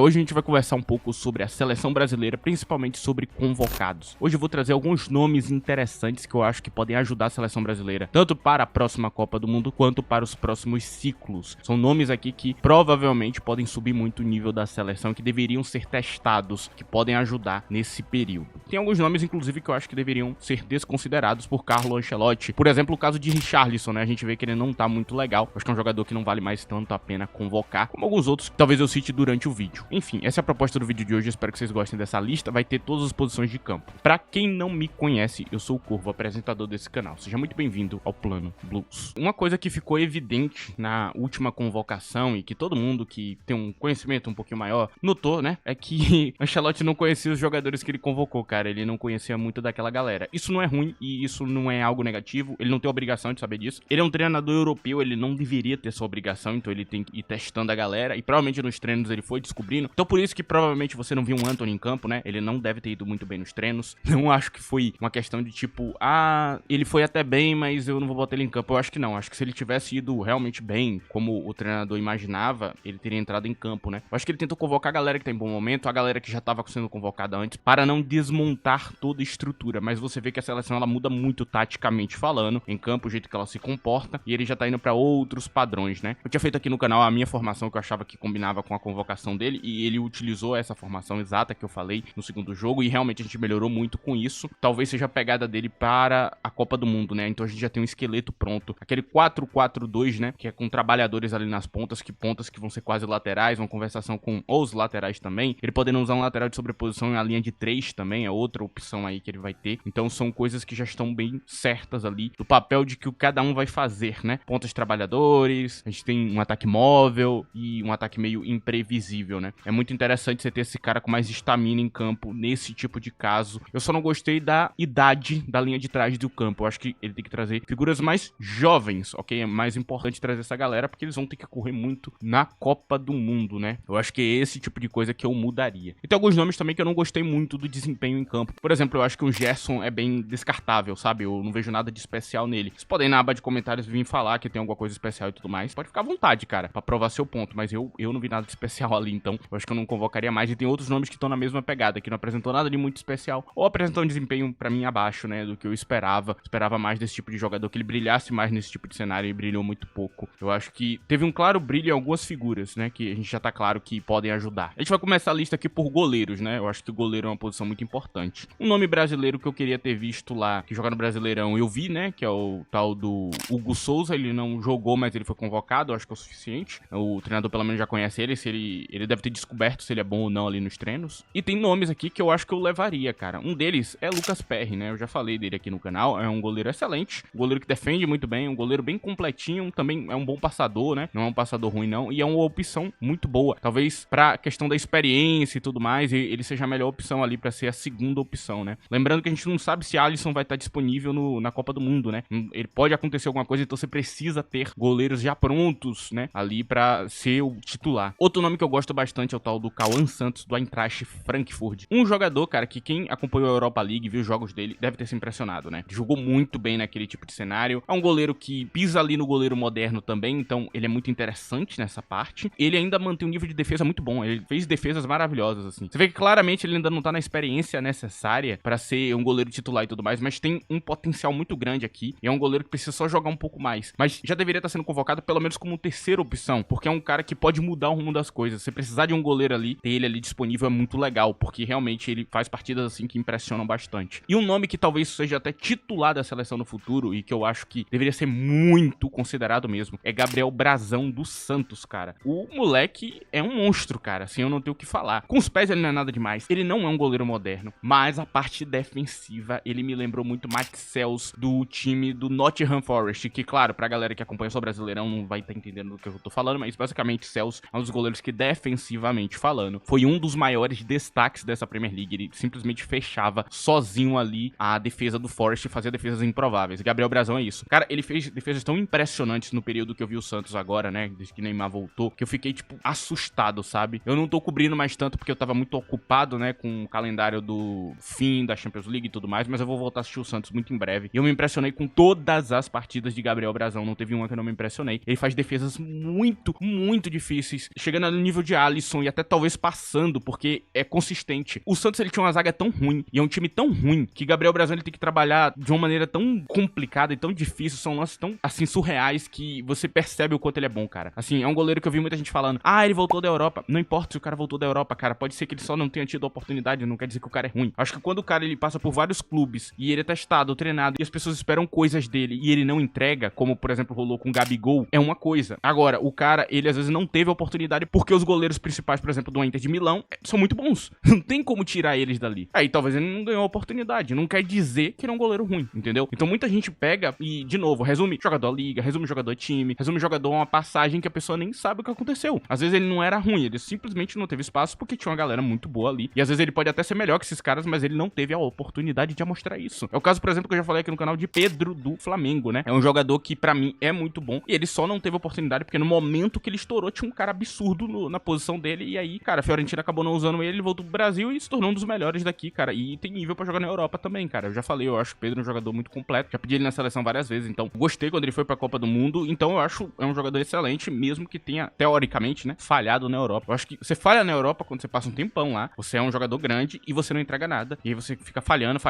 hoje a gente vai conversar um pouco sobre a seleção brasileira, principalmente sobre convocados. Hoje eu vou trazer alguns nomes interessantes que eu acho que podem ajudar a seleção brasileira, tanto para a próxima Copa do Mundo, quanto para os próximos ciclos. São nomes aqui que provavelmente podem subir muito o nível da seleção, que deveriam ser testados, que podem ajudar nesse período. Tem alguns nomes, inclusive, que eu acho que deveriam ser desconsiderados por Carlo Ancelotti. Por exemplo, o caso de Richarlison, né? A gente vê que ele não tá muito legal. Acho que é um jogador que não vale mais tanto a pena convocar, como alguns outros que talvez eu cite durante o vídeo. Enfim, essa é a proposta do vídeo de hoje. Espero que vocês gostem dessa lista. Vai ter todas as posições de campo. Pra quem não me conhece, eu sou o Corvo, apresentador desse canal. Seja muito bem-vindo ao Plano Blues. Uma coisa que ficou evidente na última convocação e que todo mundo que tem um conhecimento um pouquinho maior notou, né? É que Ancelotti não conhecia os jogadores que ele convocou, cara. Ele não conhecia muito daquela galera. Isso não é ruim e isso não é algo negativo. Ele não tem obrigação de saber disso. Ele é um treinador europeu, ele não deveria ter essa obrigação, então ele tem que ir testando a galera. E provavelmente nos treinos ele foi descobrindo. Então por isso que provavelmente você não viu um Antony em campo, né? Ele não deve ter ido muito bem nos treinos. Não acho que foi uma questão de tipo, ele foi até bem, mas eu não vou botar ele em campo. Eu acho que não. Acho que se ele tivesse ido realmente bem, como o treinador imaginava, ele teria entrado em campo, né? Eu acho que ele tentou convocar a galera que tá em bom momento, a galera que já tava sendo convocada antes, para não desmontar toda a estrutura. Mas você vê que a seleção ela muda muito taticamente falando, em campo, o jeito que ela se comporta, e ele já tá indo pra outros padrões, né? Eu tinha feito aqui no canal a minha formação que eu achava que combinava com a convocação dele, e ele utilizou essa formação exata que eu falei no segundo jogo, e realmente a gente melhorou muito com isso. Talvez seja a pegada dele para a Copa do Mundo, né? Então a gente já tem um esqueleto pronto. Aquele 4-4-2, né? Que é com trabalhadores ali nas pontas que vão ser quase laterais, uma conversação com os laterais também. Ele podendo usar um lateral de sobreposição em uma linha de 3 também, é outra opção aí que ele vai ter. Então são coisas que já estão bem certas ali, do papel de que cada um vai fazer, né? Pontas trabalhadores, a gente tem um ataque móvel e um ataque meio imprevisível, né? É muito interessante você ter esse cara com mais estamina em campo nesse tipo de caso. Eu só não gostei da idade da linha de trás do campo. Eu acho que ele tem que trazer figuras mais jovens, ok? É mais importante trazer essa galera porque eles vão ter que correr muito na Copa do Mundo, né? Eu acho que é esse tipo de coisa que eu mudaria. E tem alguns nomes também que eu não gostei muito do desempenho em campo. Por exemplo, eu acho que o Gerson é bem descartável, sabe? Eu não vejo nada de especial nele. Vocês podem na aba de comentários vir falar que tem alguma coisa especial e tudo mais. Pode ficar à vontade, cara, pra provar seu ponto. Mas eu não vi nada de especial ali, então eu acho que eu não convocaria mais. E tem outros nomes que estão na mesma pegada, que não apresentou nada de muito especial. Ou apresentou um desempenho pra mim abaixo, né? Do que eu esperava. Esperava mais desse tipo de jogador, que ele brilhasse mais nesse tipo de cenário e brilhou muito pouco. Eu acho que teve um claro brilho em algumas figuras, né? Que a gente já tá claro que podem ajudar. A gente vai começar a lista aqui por goleiros, né? Eu acho que o goleiro é uma posição muito importante. Um nome brasileiro que eu queria ter visto lá, que joga no Brasileirão, eu vi, né? Que é o tal do Hugo Souza. Ele não jogou, mas ele foi convocado. Eu acho que é o suficiente. O treinador pelo menos já conhece ele. Se ele deve ter descoberto se ele é bom ou não ali nos treinos. E tem nomes aqui que eu acho que eu levaria, cara. Um deles é Lucas Perry, né? Eu já falei dele aqui no canal. É um goleiro excelente. Um goleiro que defende muito bem. Um goleiro bem completinho. Também é um bom passador, né? Não é um passador ruim, não. E é uma opção muito boa. Talvez pra questão da experiência e tudo mais, ele seja a melhor opção ali pra ser a segunda opção, né? Lembrando que a gente não sabe se Alisson vai estar disponível na Copa do Mundo, né? Ele pode acontecer alguma coisa, então você precisa ter goleiros já prontos, né? Ali pra ser o titular. Outro nome que eu gosto bastante é o tal do Cauã Santos, do Eintracht Frankfurt. Um jogador, cara, que quem acompanhou a Europa League, viu os jogos dele, deve ter se impressionado, né? Jogou muito bem naquele tipo de cenário. É um goleiro que pisa ali no goleiro moderno também, então ele é muito interessante nessa parte. Ele ainda mantém um nível de defesa muito bom. Ele fez defesas maravilhosas, assim. Você vê que claramente ele ainda não tá na experiência necessária pra ser um goleiro titular e tudo mais, mas tem um potencial muito grande aqui. E é um goleiro que precisa só jogar um pouco mais. Mas já deveria estar sendo convocado pelo menos como terceira opção, porque é um cara que pode mudar o rumo das coisas. Se precisar de um goleiro ali, ter ele ali disponível é muito legal, porque realmente ele faz partidas assim que impressionam bastante. E um nome que talvez seja até titular da seleção no futuro e que eu acho que deveria ser muito considerado mesmo, é Gabriel Brazão do Santos, cara. O moleque é um monstro, cara, assim, eu não tenho o que falar. Com os pés ele não é nada demais, ele não é um goleiro moderno, mas a parte defensiva, ele me lembrou muito Max Cels do time do Nottingham Forest, que claro, pra galera que acompanha só o Brasileirão não vai estar entendendo do que eu tô falando, mas basicamente Cels é um dos goleiros que defensivamente falando, foi um dos maiores destaques dessa Premier League. Ele simplesmente fechava sozinho ali a defesa do Forest e fazia defesas improváveis. Gabriel Brazão é isso. Cara, ele fez defesas tão impressionantes no período que eu vi o Santos agora, né, desde que Neymar voltou, que eu fiquei, tipo, assustado, sabe? Eu não tô cobrindo mais tanto porque eu tava muito ocupado, né, com o calendário do fim da Champions League e tudo mais, mas eu vou voltar a assistir o Santos muito em breve. E eu me impressionei com todas as partidas de Gabriel Brazão, não teve uma que eu não me impressionei. Ele faz defesas muito, muito difíceis, chegando no nível de Alisson, Alisson e até talvez passando, porque é consistente. O Santos, ele tinha uma zaga tão ruim, e é um time tão ruim, que Gabriel Brasil, ele tem que trabalhar de uma maneira tão complicada e tão difícil, são lances tão, assim, surreais, que você percebe o quanto ele é bom, cara. Assim, é um goleiro que eu vi muita gente falando, ele voltou da Europa. Não importa se o cara voltou da Europa, cara, pode ser que ele só não tenha tido a oportunidade, não quer dizer que o cara é ruim. Acho que quando o cara, ele passa por vários clubes, e ele é testado, treinado, e as pessoas esperam coisas dele, e ele não entrega, como, por exemplo, rolou com o Gabigol, é uma coisa. Agora, o cara, ele às vezes não teve a oportunidade, porque os goleiros principais, por exemplo, do Inter de Milão, são muito bons. Não tem como tirar eles dali. Aí, talvez ele não ganhou a oportunidade. Não quer dizer que ele é um goleiro ruim, entendeu? Então, muita gente pega e, de novo, resume jogador liga, resume jogador time, resume jogador uma passagem que a pessoa nem sabe o que aconteceu. Às vezes ele não era ruim, ele simplesmente não teve espaço porque tinha uma galera muito boa ali. E às vezes ele pode até ser melhor que esses caras, mas ele não teve a oportunidade de mostrar isso. É o caso, por exemplo, que eu já falei aqui no canal de Pedro do Flamengo, né? É um jogador que, pra mim, é muito bom. E ele só não teve oportunidade porque no momento que ele estourou, tinha um cara absurdo na posição dele. E aí, cara, a Fiorentina acabou não usando ele voltou pro Brasil e se tornou um dos melhores daqui, cara. E tem nível pra jogar na Europa também, cara. Eu já falei, eu acho o Pedro um jogador muito completo. Já pedi ele na seleção várias vezes, então gostei quando ele foi pra Copa do Mundo. Então eu acho é um jogador excelente, mesmo que tenha, teoricamente, né, falhado na Europa. Eu acho que você falha na Europa quando você passa um tempão lá. Você é um jogador grande e você não entrega nada. E aí você fica falhando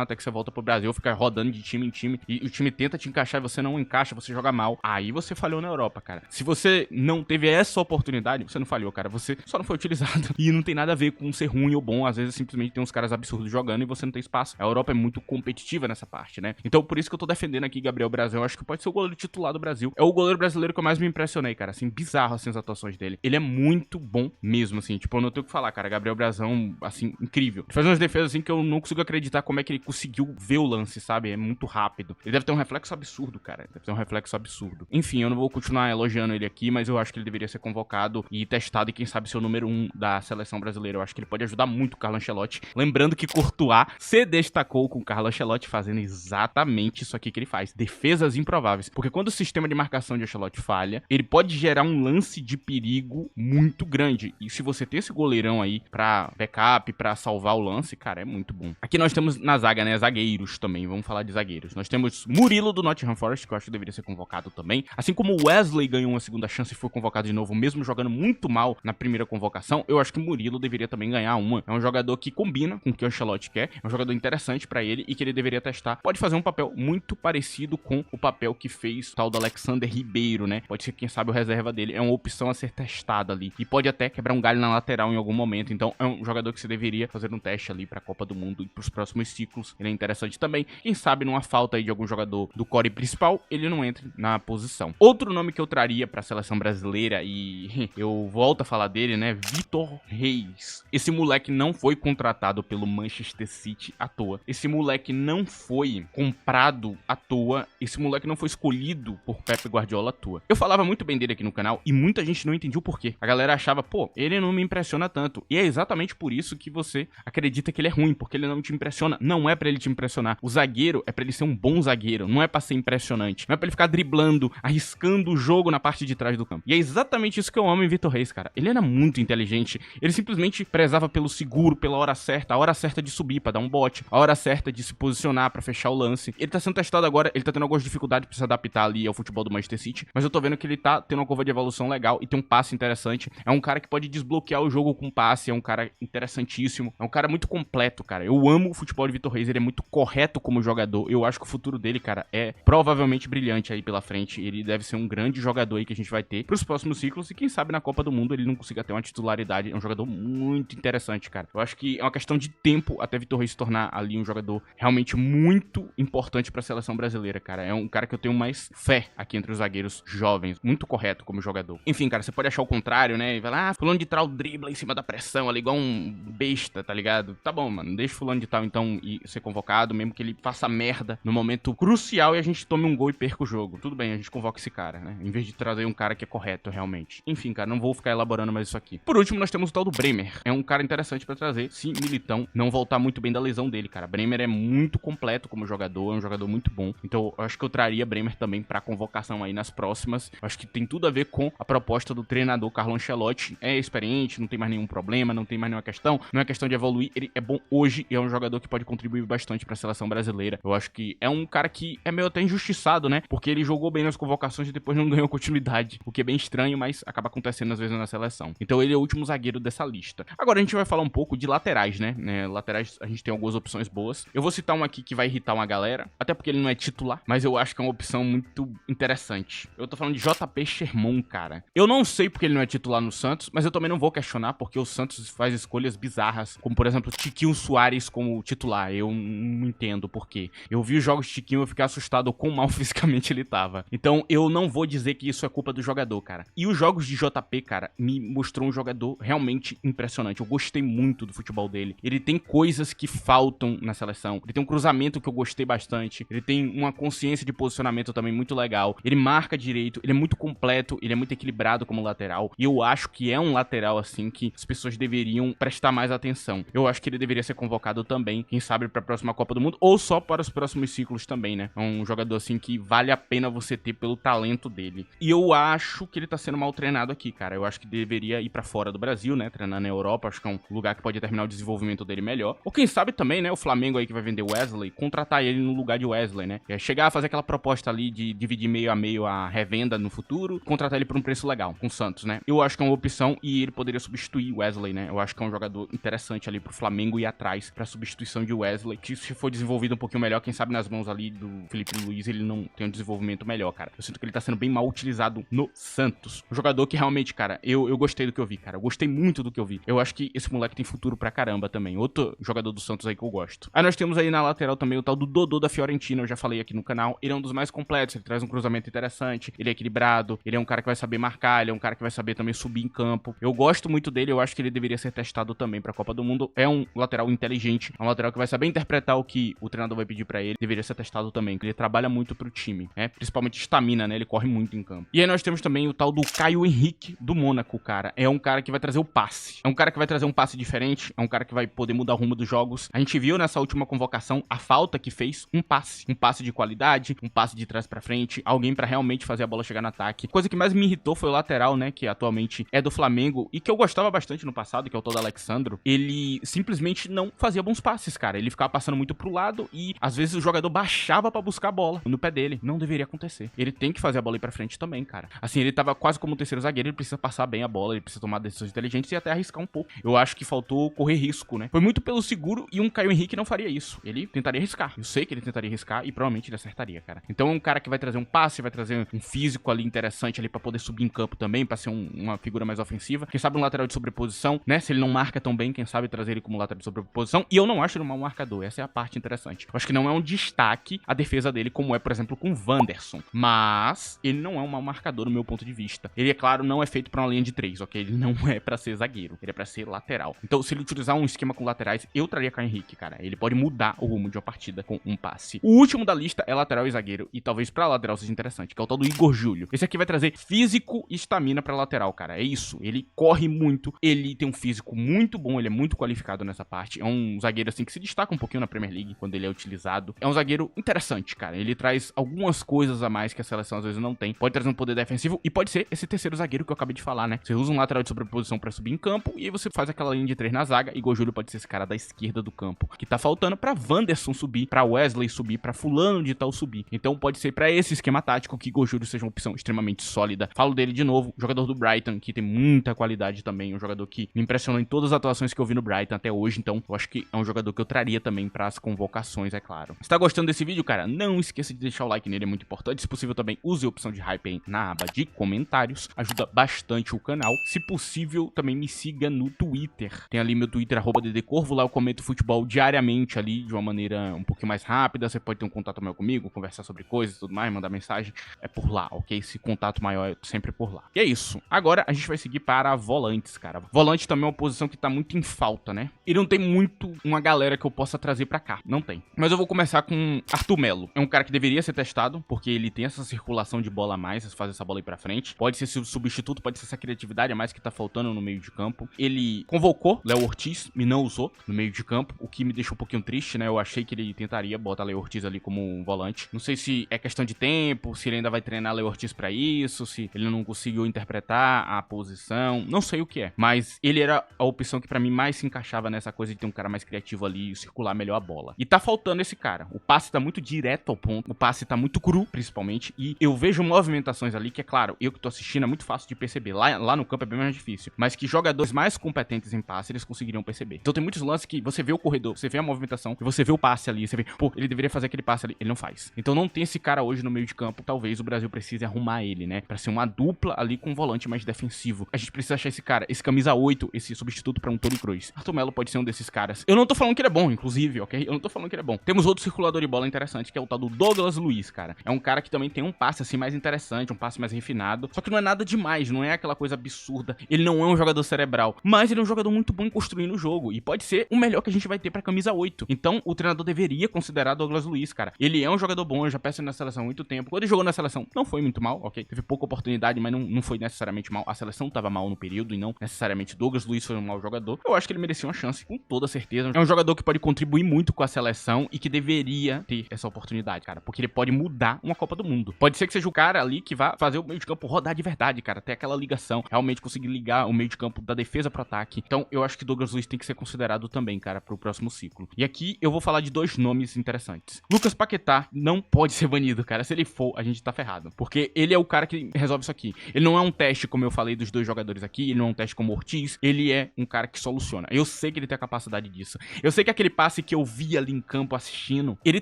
até que você volta pro Brasil, fica rodando de time em time. E o time tenta te encaixar e você não encaixa, você joga mal. Aí você falhou na Europa, cara. Se você não teve essa oportunidade, você não falhou, cara. Você só não foi utilizado. E não tem nada a ver com ser ruim ou bom. Às vezes simplesmente tem uns caras absurdos jogando e você não tem espaço. A Europa é muito competitiva nessa parte, né? Então por isso que eu tô defendendo aqui Gabriel Brasil. Eu acho que pode ser o goleiro titular do Brasil. É o goleiro brasileiro que eu mais me impressionei, cara. Assim, bizarro assim as atuações dele. Ele é muito bom mesmo, assim. Tipo, eu não tenho o que falar, cara. Gabriel Brazão, assim, incrível. Ele faz umas defesas assim que eu não consigo acreditar como é que ele conseguiu ver o lance, sabe? É muito rápido. Ele deve ter um reflexo absurdo, cara. Deve ter um reflexo absurdo. Enfim, eu não vou continuar elogiando ele aqui, mas eu acho que ele deveria ser convocado e testado e quem sabe ser o número 1 da seleção brasileira. Eu acho que ele pode ajudar muito o Carlo Ancelotti. Lembrando que Courtois se destacou com o Carlo Ancelotti fazendo exatamente isso aqui que ele faz. Defesas improváveis. Porque quando o sistema de marcação de Ancelotti falha, ele pode gerar um lance de perigo muito grande. E se você tem esse goleirão aí pra backup, pra salvar o lance, cara, é muito bom. Aqui nós temos na zaga, né, zagueiros também. Vamos falar de zagueiros. Nós temos Murilo do Nottingham Forest, que eu acho que deveria ser convocado também. Assim como o Wesley ganhou uma segunda chance e foi convocado de novo, mesmo jogando muito mal na primeira convocação, eu acho que o Murilo deveria também ganhar uma. É um jogador que combina com o que o Ancelotti quer, é um jogador interessante pra ele e que ele deveria testar. Pode fazer um papel muito parecido com o papel que fez o tal do Alexander Ribeiro, né? Pode ser, quem sabe, o reserva dele. É uma opção a ser testada ali. E pode até quebrar um galho na lateral em algum momento. Então, é um jogador que você deveria fazer um teste ali pra Copa do Mundo e pros próximos ciclos. Ele é interessante também. Quem sabe, numa falta aí de algum jogador do core principal, ele não entre na posição. Outro nome que eu traria pra seleção brasileira, e eu volto a falar dele, né? Vitor Reis. Esse moleque não foi contratado pelo Manchester City à toa. Esse moleque não foi comprado à toa. Esse moleque não foi escolhido por Pep Guardiola à toa. Eu falava muito bem dele aqui no canal e muita gente não entendia o porquê. A galera achava, pô, ele não me impressiona tanto. E é exatamente por isso que você acredita que ele é ruim, porque ele não te impressiona. Não é pra ele te impressionar. O zagueiro é pra ele ser um bom zagueiro, não é pra ser impressionante. Não é pra ele ficar driblando, arriscando o jogo na parte de trás do campo. E é exatamente isso que eu amo em Vitor Reis, cara. Ele era muito inteligente. Ele simplesmente prezava pelo seguro, pela hora certa, a hora certa de subir pra dar um bote, a hora certa de se posicionar pra fechar o lance. Ele tá sendo testado agora, ele tá tendo algumas dificuldades pra se adaptar ali ao futebol do Manchester City, mas eu tô vendo que ele tá tendo uma curva de evolução legal e tem um passe interessante. É um cara que pode desbloquear o jogo com passe, é um cara interessantíssimo, é um cara muito completo, cara. Eu amo o futebol de Vitor Reis, ele é muito correto como jogador. Eu acho que o futuro dele, cara, é provavelmente brilhante aí pela frente. Ele deve ser um grande jogador aí que a gente vai ter pros próximos ciclos e quem sabe na Copa do Mundo ele não consiga ter uma titularidade. É um jogador muito interessante, cara. Eu acho que é uma questão de tempo até Vitor Reis se tornar ali um jogador realmente muito importante pra seleção brasileira, cara. É um cara que eu tenho mais fé aqui entre os zagueiros jovens. Muito correto como jogador. Enfim, cara, você pode achar o contrário, né? E vai lá, fulano de tal dribla em cima da pressão ali, igual um besta, tá ligado? Tá bom, mano. Deixa fulano de tal, então, ir ser convocado, mesmo que ele faça merda no momento crucial e a gente tome um gol e perca o jogo. Tudo bem, a gente convoca esse cara, né? Em vez de trazer um cara que é correto, realmente. Enfim, cara, não vou ficar elaborando mais isso aqui. Por último, nós temos o tal do Bremer. É um cara interessante pra trazer, se Militão não voltar muito bem da lesão dele, cara. Bremer é muito completo como jogador, é um jogador muito bom. Então, eu acho que eu traria Bremer também pra convocação aí nas próximas. Eu acho que tem tudo a ver com a proposta do treinador Carlo Ancelotti. É experiente, não tem mais nenhum problema, não tem mais nenhuma questão. Não é questão de evoluir, ele é bom hoje e é um jogador que pode contribuir bastante pra seleção brasileira. Eu acho que é um cara que é meio até injustiçado, né? Porque ele jogou bem nas convocações e depois não ganhou continuidade. O que é bem estranho, mas acaba acontecendo às vezes na seleção. seleção. Então ele é o último zagueiro dessa lista. Agora a gente vai falar um pouco de laterais, né? Laterais a gente tem algumas opções boas. Eu vou citar um aqui que vai irritar uma galera, até porque ele não é titular, mas eu acho que é uma opção muito interessante. Eu tô falando de JP Sherman, cara. Eu não sei porque ele não é titular no Santos, mas eu também não vou questionar porque o Santos faz escolhas bizarras, como por exemplo Tiquinho Soares como titular. Eu não entendo por quê. Eu vi os jogos de Tiquinho e fiquei assustado com quão mal fisicamente ele tava. Então eu não vou dizer que isso é culpa do jogador, cara. E os jogos de JP, cara, me mostrou um jogador realmente impressionante. Eu gostei muito do futebol dele. Ele tem coisas que faltam na seleção. Ele tem um cruzamento que eu gostei bastante. Ele tem uma consciência de posicionamento também muito legal. Ele marca direito. Ele é muito completo. Ele é muito equilibrado como lateral. E eu acho que é um lateral, assim, que as pessoas deveriam prestar mais atenção. Eu acho que ele deveria ser convocado também, quem sabe, pra próxima Copa do Mundo, ou só para os próximos ciclos também, né? É um jogador, assim, que vale a pena você ter pelo talento dele. E eu acho que ele tá sendo mal treinado aqui, cara. Eu acho que deveria ir pra fora do Brasil, né? Treinar na Europa. Acho que é um lugar que pode terminar o desenvolvimento dele melhor. Ou quem sabe também, né? O Flamengo aí que vai vender o Wesley, contratar ele no lugar de Wesley, né? É chegar a fazer aquela proposta ali de dividir meio a meio a revenda no futuro, contratar ele por um preço legal, com o Santos, né? Eu acho que é uma opção e ele poderia substituir o Wesley, né? Eu acho que é um jogador interessante ali pro Flamengo ir atrás pra substituição de Wesley, que se for desenvolvido um pouquinho melhor, quem sabe nas mãos ali do Felipe Luiz, ele não tem um desenvolvimento melhor, cara. Eu sinto que ele tá sendo bem mal utilizado no Santos. Um jogador que realmente, cara, eu gostei do que eu vi, cara. Eu gostei muito do que eu vi. Eu acho que esse moleque tem futuro pra caramba também. Outro jogador do Santos aí que eu gosto. Aí nós temos aí na lateral também o tal do Dodô da Fiorentina, eu já falei aqui no canal. Ele é um dos mais completos, ele traz um cruzamento interessante, ele é equilibrado, ele é um cara que vai saber marcar, ele é um cara que vai saber também subir em campo. Eu gosto muito dele, eu acho que ele deveria ser testado também pra Copa do Mundo. É um lateral inteligente, é um lateral que vai saber interpretar o que o treinador vai pedir pra ele. Deveria ser testado também, ele trabalha muito pro time, né? Principalmente estamina, né? Ele corre muito em campo. E aí nós temos também o tal do Caio Henrique do Mônaco, cara. É um cara que vai trazer o passe. É um cara que vai trazer um passe diferente, é um cara que vai poder mudar o rumo dos jogos. A gente viu nessa última convocação a falta que fez um passe de qualidade, um passe de trás pra frente, alguém pra realmente fazer a bola chegar no ataque. Coisa que mais me irritou foi o lateral, né, que atualmente é do Flamengo e que eu gostava bastante no passado, que é o tal do Alexandro. Ele simplesmente não fazia bons passes, cara. Ele ficava passando muito pro lado e às vezes o jogador baixava pra buscar a bola no pé dele. Não deveria acontecer. Ele tem que fazer a bola ir pra frente também, cara. Assim, ele tava quase como um terceiro zagueiro, ele precisa passar bem a bola, ele precisa tomar decisões inteligentes e até arriscar um pouco. Eu acho que faltou correr risco, né? Foi muito pelo seguro e um Caio Henrique não faria isso. Ele tentaria arriscar. Eu sei que ele tentaria arriscar e provavelmente ele acertaria, cara. Então é um cara que vai trazer um passe, vai trazer um físico ali interessante ali pra poder subir em campo também, pra ser uma figura mais ofensiva. Quem sabe um lateral de sobreposição, né? Se ele não marca tão bem, quem sabe trazer ele como lateral de sobreposição. E eu não acho ele um mau marcador. Essa é a parte interessante. Eu acho que não é um destaque a defesa dele, como é, por exemplo, com o Wanderson. Mas ele não é um mau marcador no meu ponto de vista. Ele, é claro, não é feito pra uma linha de 3, ok? Ele não é pra ser zagueiro. Ele é pra ser lateral. Então, se ele utilizar um esquema com laterais, eu traria Caio Henrique, cara. Ele pode mudar o rumo de uma partida com um passe. O último da lista é lateral e zagueiro. E talvez pra lateral seja interessante, que é o tal do Igor Júlio. Esse aqui vai trazer físico e estamina pra lateral, cara. É isso. Ele corre muito. Ele tem um físico muito bom. Ele é muito qualificado nessa parte. É um zagueiro, assim, que se destaca um pouquinho na Premier League quando ele é utilizado. É um zagueiro interessante, cara. Ele traz algumas coisas a mais que a seleção às vezes não tem. Pode trazer um poder defensivo e pode ser esse terceiro zagueiro que eu acabei de falar, né? Você usa um lateral de sobreposição pra subir em campo e aí você faz aquela linha de 3 na zaga. Igor Júlio pode ser esse cara da esquerda do campo que tá faltando pra Wanderson subir, pra Wesley subir, pra fulano de tal subir. Então pode ser pra esse esquema tático que Igor Júlio seja uma opção extremamente sólida. Falo dele de novo, jogador do Brighton, que tem muita qualidade também, um jogador que me impressionou em todas as atuações que eu vi no Brighton até hoje, então eu acho que é um jogador que eu traria também pras convocações, é claro. Se tá gostando desse vídeo, cara, não esqueça de deixar o like nele, é muito importante. Se possível também use a opção de hype aí na aba de comentários, ajuda bastante o canal. Se possível, também me siga no Twitter. Tem ali meu Twitter, @ddcorvo, lá eu comento futebol diariamente ali, de uma maneira um pouquinho mais rápida. Você pode ter um contato maior comigo, conversar sobre coisas e tudo mais, mandar mensagem. É por lá, ok? Esse contato maior é sempre por lá. E é isso. Agora a gente vai seguir para volantes, cara. Volante também é uma posição que tá muito em falta, né? E não tem muito uma galera que eu possa trazer pra cá. Não tem. Mas eu vou começar com Arthur Melo. É um cara que deveria ser testado, porque ele tem essa circulação de bola a mais, fazer essa bola ir pra frente. Pode ser substituto, pode ser essa criatividade a mais que tá faltando no meio de campo. Ele convocou Léo Ortiz e não usou no meio de campo, o que me deixou um pouquinho triste, né? Eu achei que ele tentaria botar Léo Ortiz ali como um volante. Não sei se é questão de tempo, se ele ainda vai treinar Léo Ortiz pra isso, se ele não conseguiu interpretar a posição, não sei o que é. Mas ele era a opção que pra mim mais se encaixava nessa coisa de ter um cara mais criativo ali e circular melhor a bola. E tá faltando esse cara. O passe tá muito direto ao ponto, o passe tá muito cru, principalmente, e eu vejo movimentações ali que, é claro, eu que tô assistindo é muito fácil de perceber. Lá no campo campo é bem mais difícil, mas que jogadores mais competentes em passe, eles conseguiriam perceber. Então tem muitos lances que você vê o corredor, você vê a movimentação, e você vê o passe ali, você vê, pô, ele deveria fazer aquele passe ali, ele não faz. Então não tem esse cara hoje no meio de campo, talvez o Brasil precise arrumar ele, né, pra ser uma dupla ali com um volante mais defensivo. A gente precisa achar esse cara, esse camisa 8, esse substituto pra um Toni Kroos. Arthur Melo pode ser um desses caras. Eu não tô falando que ele é bom, inclusive, ok? Eu não tô falando que ele é bom. Temos outro circulador de bola interessante, que é o tal do Douglas Luiz, cara. É um cara que também tem um passe assim mais interessante, um passe mais refinado, só que não é nada demais, não é aquela coisa absurda. Ele não é um jogador cerebral, mas ele é um jogador muito bom em construir o jogo, e pode ser o melhor que a gente vai ter pra camisa 8. Então, o treinador deveria considerar Douglas Luiz, cara. Ele é um jogador bom, eu já peço ele na seleção há muito tempo. Quando ele jogou na seleção, não foi muito mal, ok? Teve pouca oportunidade, mas não foi necessariamente mal. A seleção tava mal no período, e não necessariamente Douglas Luiz foi um mau jogador. Eu acho que ele merecia uma chance, com toda certeza. É um jogador que pode contribuir muito com a seleção e que deveria ter essa oportunidade, cara, porque ele pode mudar uma Copa do Mundo. Pode ser que seja o cara ali que vá fazer o meio de campo rodar de verdade, cara, ter aquela ligação, realmente conseguir ligar o meio de campo da defesa pro ataque. Então, eu acho que Douglas Luiz tem que ser considerado também, cara, pro próximo ciclo. E aqui eu vou falar de dois nomes interessantes. Lucas Paquetá não pode ser banido, cara. Se ele for, a gente tá ferrado, porque ele é o cara que resolve isso aqui. Ele não é um teste, como eu falei dos dois jogadores aqui, ele não é um teste como o Ortiz, ele é um cara que soluciona. Eu sei que ele tem a capacidade disso. Eu sei que aquele passe que eu vi ali em campo assistindo, ele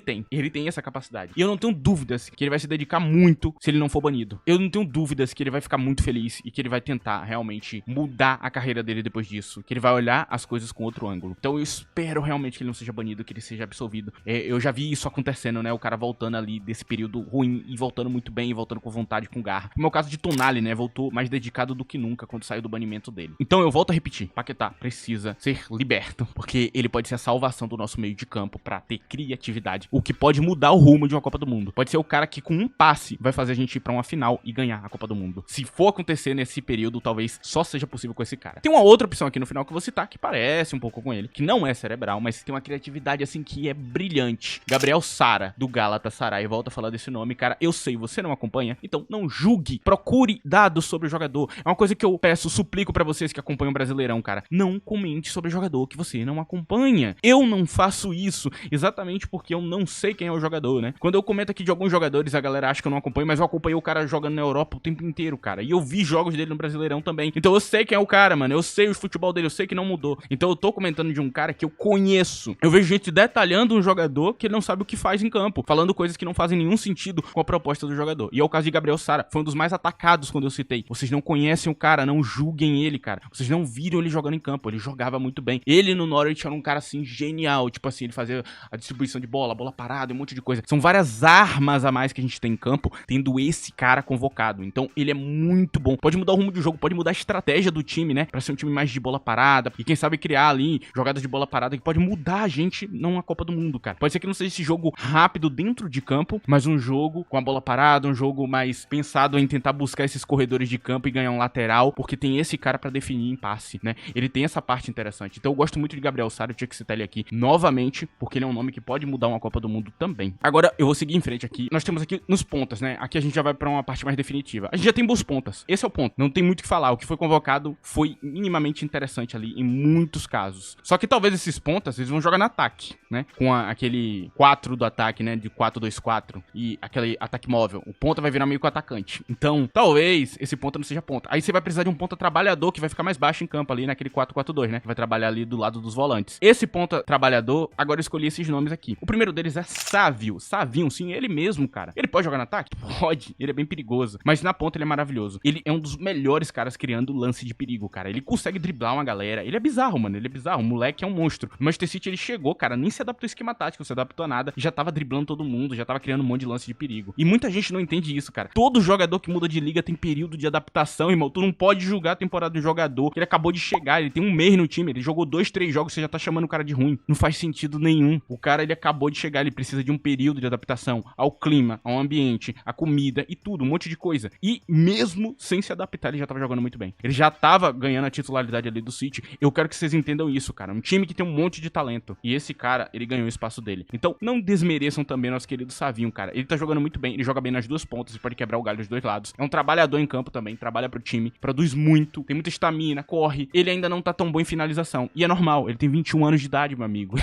tem essa capacidade. E eu não tenho dúvidas que ele vai se dedicar muito se ele não for banido. Eu não tenho dúvidas que ele vai ficar muito feliz e que ele vai tentar realmente mudar a carreira dele depois disso, que ele vai olhar as coisas com outro ângulo. Então eu espero realmente que ele não seja banido, que ele seja absolvido. Eu já vi isso acontecendo, né? O cara voltando ali desse período ruim e voltando muito bem, e voltando com vontade, com garra. No meu caso de Tonali, né? Voltou mais dedicado do que nunca quando saiu do banimento dele. Então eu volto a repetir, Paquetá precisa ser liberto, porque ele pode ser a salvação do nosso meio de campo pra ter criatividade, o que pode mudar o rumo de uma Copa do Mundo. Pode ser o cara que com um passe vai fazer a gente ir pra uma final e ganhar a Copa do Mundo. Se for acontecer nesse período, talvez só seja possível com esse cara. Tem uma outra opção aqui no final que eu vou citar, que parece um pouco com ele, que não é cerebral, mas tem uma criatividade assim que é brilhante. Gabriel Sara, do Galatasaray. Volta a falar desse nome, cara. Eu sei, você não acompanha, então não julgue. Procure dados sobre o jogador. É uma coisa que eu peço, suplico pra vocês que acompanham o Brasileirão, cara. Não comente sobre o jogador que você não acompanha. Eu não faço isso exatamente porque eu não sei quem é o jogador, né? Quando eu comento aqui de alguns jogadores, a galera acha que eu não acompanho, mas eu acompanhei o cara jogando na Europa o tempo inteiro, cara. E eu vi jogos dele no Brasileirão também. Então eu sei quem é o cara, mano. Eu sei o futebol dele, eu sei que não mudou. Então eu tô comentando de um cara que eu conheço. Eu vejo gente detalhando um jogador que ele não sabe o que faz em campo, falando coisas que não fazem nenhum sentido com a proposta do jogador. E é o caso de Gabriel Sara. Foi um dos mais atacados quando eu citei. Vocês não conhecem o cara, não julguem ele, cara. Vocês não viram ele jogando em campo. Ele jogava muito bem. Ele no Norwich era um cara assim genial. Tipo assim, ele fazia a distribuição de bola, bola parada, um monte de coisa. São várias armas a mais que a gente tem em campo, tendo esse cara convocado. Então ele é muito bom. Pode mudar o rumo do jogo, pode mudar a estratégia do time, né? Pra ser um time mais de bola parada. E quem sabe criar ali jogadas de bola parada que pode mudar a gente numa Copa do Mundo, cara. Pode ser que não seja esse jogo rápido dentro de campo, mas um jogo com a bola parada, um jogo mais pensado em tentar buscar esses corredores de campo e ganhar um lateral, porque tem esse cara pra definir em passe, né? Ele tem essa parte interessante. Então eu gosto muito de Gabriel Sara, eu tinha que citar ele aqui novamente, porque ele é um nome que pode mudar uma Copa do Mundo também. Agora eu vou seguir em frente aqui. Nós temos aqui nos pontas, né? Aqui a gente já vai pra uma parte mais definitiva. A gente já tem boas pontas. Esse é o ponto. Não tem muito o que falar. O que foi convocado foi minimamente interessante ali em muitos casos. Só que talvez esses pontas, eles vão jogar no ataque, né? Com aquele 4 do ataque, né? De 4-2-4 e aquele ataque móvel. O ponta vai virar meio que o atacante. Então, talvez esse ponta não seja ponta. Aí você vai precisar de um ponta trabalhador que vai ficar mais baixo em campo ali naquele 4-4-2, né? Que vai trabalhar ali do lado dos volantes. Esse ponta trabalhador, agora eu escolhi esses nomes aqui. O primeiro deles é Sávio. Savinho, sim, ele mesmo, cara. Ele pode jogar no ataque? Pode. Ele é bem perigoso. Mas na ponta ele é maravilhoso. Ele é um dos melhores caras criando lance de perigo, cara. Ele consegue driblar uma galera. Ele é bizarro, mano. Ele é bizarro. O moleque é um monstro. No Manchester City ele chegou, cara, nem se adaptou ao esquema tático, não se adaptou a nada. Já tava driblando todo mundo, já tava criando um monte de lance de perigo. E muita gente não entende isso, cara. Todo jogador que muda de liga tem período de adaptação, irmão. Tu não pode julgar a temporada do jogador. Ele acabou de chegar, ele tem um mês no time, ele jogou 2, 3 jogos, você já tá chamando o cara de ruim. Não faz sentido nenhum. O cara, ele acabou de chegar, ele precisa de um período de adaptação ao clima, ao ambiente, à comida e tudo, um monte de coisa. E mesmo sem se adaptar, ele já tava jogando muito bem. Ele já tava ganhando a titularidade ali do City. Eu quero que vocês entendam isso, cara. Um time que tem um monte de talento. E esse cara, ele ganhou o espaço dele. Então, não desmereçam também nosso querido Savinho, cara. Ele tá jogando muito bem, ele joga bem nas duas pontas, ele pode quebrar o galho dos dois lados. É um trabalhador em campo também, trabalha pro time, produz muito, tem muita estamina, corre. Ele ainda não tá tão bom em finalização. E é normal, ele tem 21 anos de idade, meu amigo.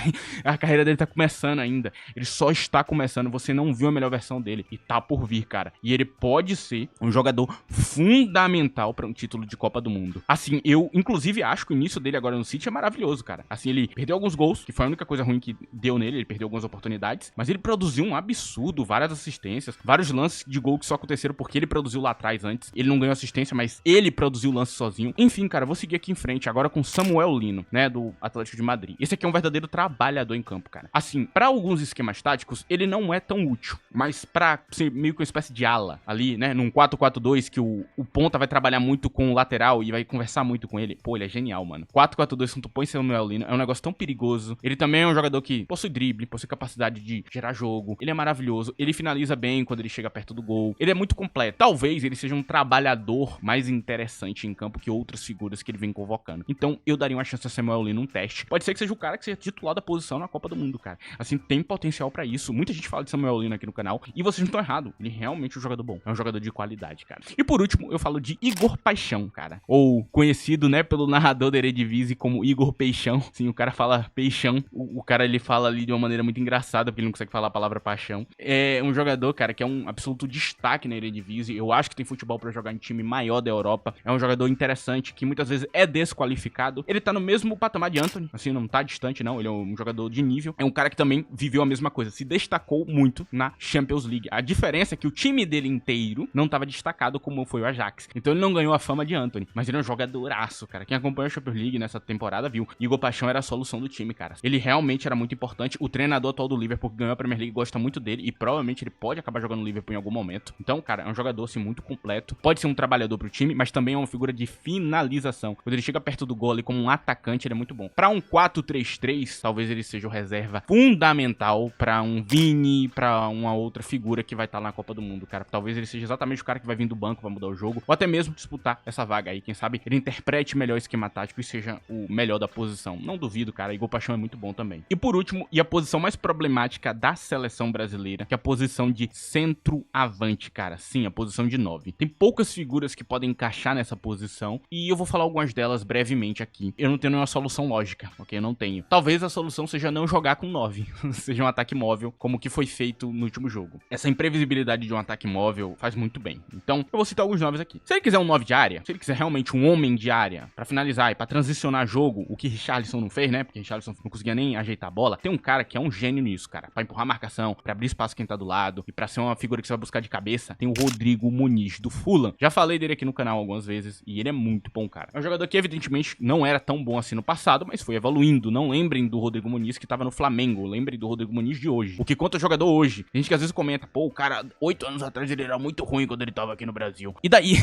A carreira dele tá começando ainda. Ele só está começando, você não viu a melhor versão dele. E tá por vir, cara. E ele pode ser um jogador fundamental pra um título de Copa do Mundo. Assim, eu inclusive acho que o início dele agora no City é maravilhoso, cara. Assim, ele perdeu alguns gols, que foi a única coisa ruim que deu nele, ele perdeu algumas oportunidades, mas ele produziu um absurdo, várias assistências, vários lances de gol que só aconteceram porque ele produziu lá atrás antes. Ele não ganhou assistência, mas ele produziu o lance sozinho. Enfim, cara, vou seguir aqui em frente agora com Samuel Lino, né, do Atlético de Madrid. Esse aqui é um verdadeiro trabalhador em campo, cara. Assim, pra alguns esquemas táticos, ele não é tão útil, mas pra ser meio que uma espécie de ala ali, né, num 4-4-2 que o ponta vai trabalhar muito com o lateral e vai conversar muito com ele. Pô, ele é genial, mano. 4-4-2, quando tu põe Samuel Lino, é um negócio tão perigoso. Ele também é um jogador que possui drible, possui capacidade de gerar jogo. Ele é maravilhoso. Ele finaliza bem quando ele chega perto do gol. Ele é muito completo. Talvez ele seja um trabalhador mais interessante em campo que outras figuras que ele vem convocando. Então, eu daria uma chance a Samuel Lino num teste. Pode ser que seja o cara que seja titular da posição na Copa do Mundo, cara. Assim, tem potencial pra isso. Muita gente fala de Samuel Lino aqui no canal e vocês não estão errados. Ele realmente é um jogador bom. É um jogador de qualidade, cara. E por último, eu falo de Igor Paixão, cara. Ou conhecido, né, pelo narrador da Eredivisie como Igor Peixão. Sim, o cara fala Peixão. O cara, ele fala ali de uma maneira muito engraçada, porque ele não consegue falar a palavra paixão. É um jogador, cara, que é um absoluto destaque na Eredivisie. Eu acho que tem futebol pra jogar em time maior da Europa. É um jogador interessante, que muitas vezes é desqualificado. Ele tá no mesmo patamar de Antony, assim, não tá distante, não. Ele é um jogador de nível. É um cara que também viveu a mesma coisa, se destacou muito na Champions League. A diferença é que o time dele inteiro não tava destacado como foi o Ajax. Então ele não ganhou a fama de Antony, mas ele é um jogadoraço, cara. Quem acompanha a Champions League nessa temporada viu. Igor Paixão era a solução do time, cara. Ele realmente era muito importante. O treinador atual do Liverpool, que ganhou a Premier League, gosta muito dele e provavelmente ele pode acabar jogando no Liverpool em algum momento. Então, cara, é um jogador, assim, muito completo. Pode ser um trabalhador pro time, mas também é uma figura de finalização. Quando ele chega perto do gol ali como um atacante, ele é muito bom. Pra um 4-3-3, talvez ele seja o reserva fundamental pra um Vini, pra uma outra figura que vai estar na Copa do Mundo, cara. Talvez ele seja exatamente o cara que vai vir do banco, vai mudar o jogo, ou até mesmo disputar essa vaga aí. Quem sabe ele interprete melhor o esquema tático e seja o melhor da posição. Não duvido, cara. Igor Paixão é muito bom também. E por último, e a posição mais problemática da seleção brasileira, que é a posição de centroavante, cara. Sim, a posição de 9. Tem poucas figuras que podem encaixar nessa posição e eu vou falar algumas delas brevemente aqui. Eu não tenho nenhuma solução lógica, ok? Eu não tenho. Talvez a solução seja não jogar com 9, seja um ataque móvel, como que foi feito no último jogo. Essa imprevisibilidade de um ataque móvel faz muito bem. Então, eu vou citar alguns 9 aqui. Se ele quiser um 9 de área, se ele quiser realmente um homem de área pra finalizar e pra transicionar jogo, o que Richarlison não fez, né? Porque Richarlison não conseguia nem ajeitar a bola. Tem um cara que é um gênio nisso, cara. Pra empurrar a marcação, pra abrir espaço quem tá do lado e pra ser uma figura que você vai buscar de cabeça, tem o Rodrigo Muniz, do Fulham. Já falei dele aqui no canal algumas vezes e ele é muito bom, cara. É um jogador que, evidentemente, não era tão bom assim no passado, mas foi evoluindo. Não lembrem do Rodrigo Muniz que tava no Flamengo. Lembrem do Rodrigo Muniz de hoje. O que conta o jogador hoje. Tem gente que às vezes comenta, pô, o cara, 8 anos atrás ele era muito ruim quando ele tava aqui no Brasil. E daí?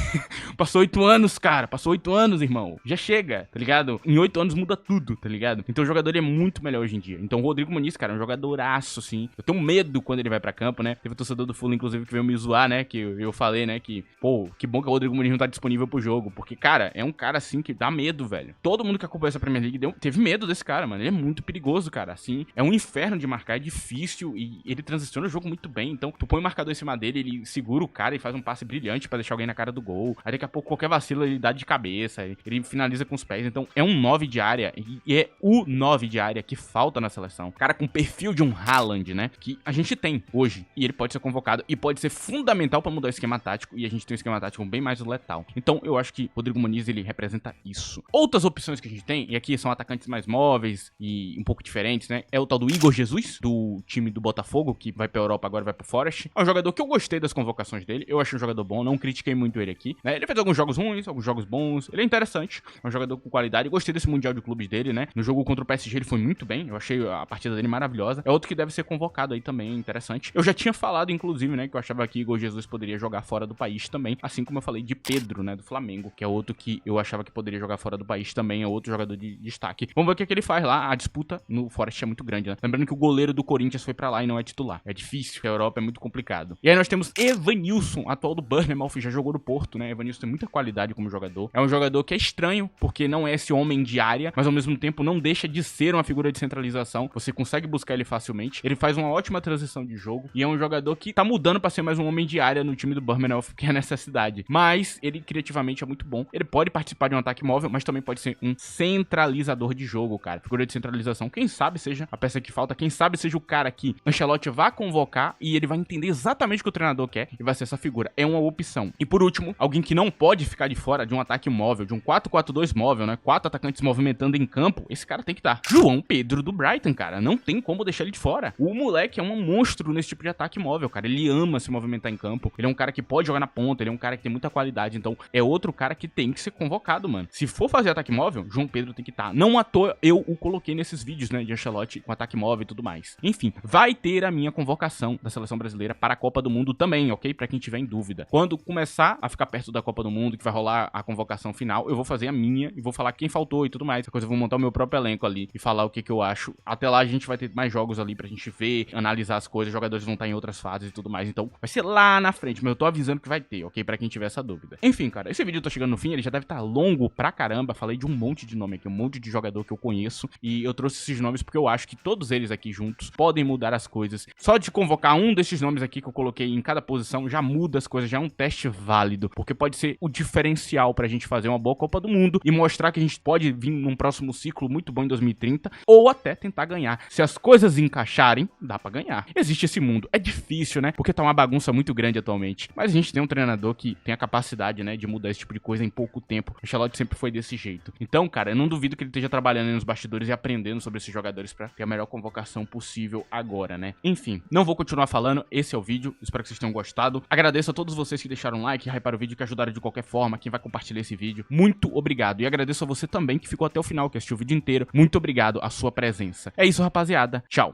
Passou 8 anos, cara. Passou 8 anos, irmão. Já chega, tá ligado? Em 8 anos muda tudo, tá ligado? Então o jogador é muito melhor hoje em dia. Então o Rodrigo Muniz, cara, é um jogadoraço, assim. Eu tenho medo quando ele vai pra campo, né? Teve um torcedor do Fulham, inclusive, que veio me zoar, né? Que eu falei, né? Que, pô, que bom que o Rodrigo Muniz não tá disponível pro jogo. Porque, cara, é um cara, assim, que dá medo, velho. Todo mundo que acompanha essa Premier League teve medo desse cara, mano. Ele é muito perigoso, cara. Assim, é um inferno de marcar, é difícil e ele transiciona o jogo muito bem. Então, tu põe o marcador em cima dele, ele segura o cara e faz um passe brilhante pra deixar alguém na cara do gol. Aí daqui a pouco, qualquer vacilo, ele dá de cabeça. Ele finaliza com os pés. Então, é um 9 de área e é o 9 de área que falta na seleção. Cara com perfil de um Haaland, né? Que a gente tem hoje. E ele pode ser convocado e pode ser fundamental pra mudar o esquema tático. E a gente tem um esquema tático bem mais letal. Então, eu acho que Rodrigo Muniz, ele representa isso. Outras opções que a gente tem, e aqui são atacantes mais móveis e um pouco diferentes, né? É o tal do Igor Jesus, do time do Botafogo, que vai pra Europa agora, vai pro Forest. É um jogador que eu gostei das convocações dele. Eu achei um jogador bom, não critiquei muito ele aqui, né? Ele fez alguns jogos ruins, alguns jogos bons. Ele é interessante, é um jogador com qualidade. Eu gostei desse Mundial de Clubes dele, né? No jogo contra o PSG ele foi muito bem. Eu achei a partida dele maravilhosa. É outro que deve ser convocado aí também, interessante. Eu já tinha falado, inclusive, né? Que eu achava que Igor Jesus poderia jogar fora do país também. Assim como eu falei de Pedro, né? Do Flamengo, que é outro que eu achava que poderia jogar fora do país também. É outro jogador de destaque. Vamos ver o que, é que ele faz lá. A disputa no Forest é muito grande, né? Lembrando que o goleiro do Corinthians foi pra lá e não é titular. É difícil, a Europa é muito complicado. E aí nós temos Evanilson, atual do Bournemouth, já jogou no Porto, né? Evanilson tem muita qualidade como jogador. É um jogador que é estranho, porque não é esse homem de área, mas ao mesmo tempo não deixa de ser uma figura de centralização. Você consegue buscar ele facilmente. Ele faz uma ótima transição de jogo e é um jogador que tá mudando pra ser mais um homem de área no time do Bournemouth, que é a necessidade. Mas ele criativamente é muito bom. Ele pode participar de um ataque móvel, mas também pode ser um centralizador de jogo, cara. Figura de centralização. Quem sabe seja a peça que falta, quem sabe seja o cara que Ancelotti vai convocar e ele vai entender exatamente o que o treinador quer e vai ser essa figura. É uma opção. E por último, alguém que não pode ficar de fora de um ataque móvel, de um 4-4-2 móvel, né? 4 atacantes movimentando em campo, esse cara tem que estar. João Pedro do Brighton, cara, não tem como deixar ele de fora. O moleque é um monstro nesse tipo de ataque móvel, cara. Ele ama se movimentar em campo, ele é um cara que pode jogar na ponta, ele é um cara que tem muita qualidade, então é outro cara que tem que ser convocado, mano. Se for fazer ataque móvel, João Pedro tem que estar. Não à toa eu o coloquei nesses vídeos, né, de Ancelotti com ataque móvel e tudo mais. Enfim, vai ter a minha convocação da seleção brasileira para a Copa do Mundo também, ok? Pra quem tiver em dúvida. Quando começar a ficar perto da Copa do Mundo, que vai rolar a convocação final, eu vou fazer a minha e vou falar quem faltou e tudo mais. Essa coisa eu vou montar o meu próprio elenco ali e falar o que eu acho. Até lá a gente vai ter mais jogos ali pra gente ver, analisar as coisas, os jogadores vão estar em outras fases e tudo mais. Então vai ser lá na frente, mas eu tô avisando que vai ter, ok? Pra quem tiver essa dúvida. Enfim, cara, esse vídeo tá chegando no fim, ele já deve estar longo pra caramba. Falei de um monte de nome aqui, um monte de jogador que eu conheço e eu trouxe esses nomes porque eu acho que todos eles aqui juntos podem mudar as coisas. Só de convocar um desses nomes aqui que eu coloquei em cada posição já muda as coisas, já é um teste válido, porque pode ser o diferencial pra gente fazer uma boa Copa do Mundo e mostrar que a gente pode vir num próximo ciclo muito bom em 2030 ou até tentar ganhar. Se as coisas encaixarem, dá pra ganhar. Existe esse mundo. É difícil, né? Porque tá uma bagunça muito grande atualmente. Mas a gente tem um treinador que tem a capacidade, né, de mudar esse tipo de coisa em pouco tempo. O Ancelotti sempre foi desse jeito. Então, cara, eu não duvido que ele esteja trabalhando aí nos bastidores e aprendendo sobre esses jogadores pra ter a melhor convocação possível agora, né? Enfim, não vou continuar falando. Esse é o vídeo. Espero que vocês tenham gostado. Agradeço a todos vocês que deixaram um like, hyparam o vídeo, que ajudaram de qualquer forma, quem vai compartilhar esse vídeo. Muito obrigado. E agradeço a você também que ficou até o final, que assistiu o vídeo inteiro. Muito obrigado a sua presença. É isso, rapaziada. Tchau.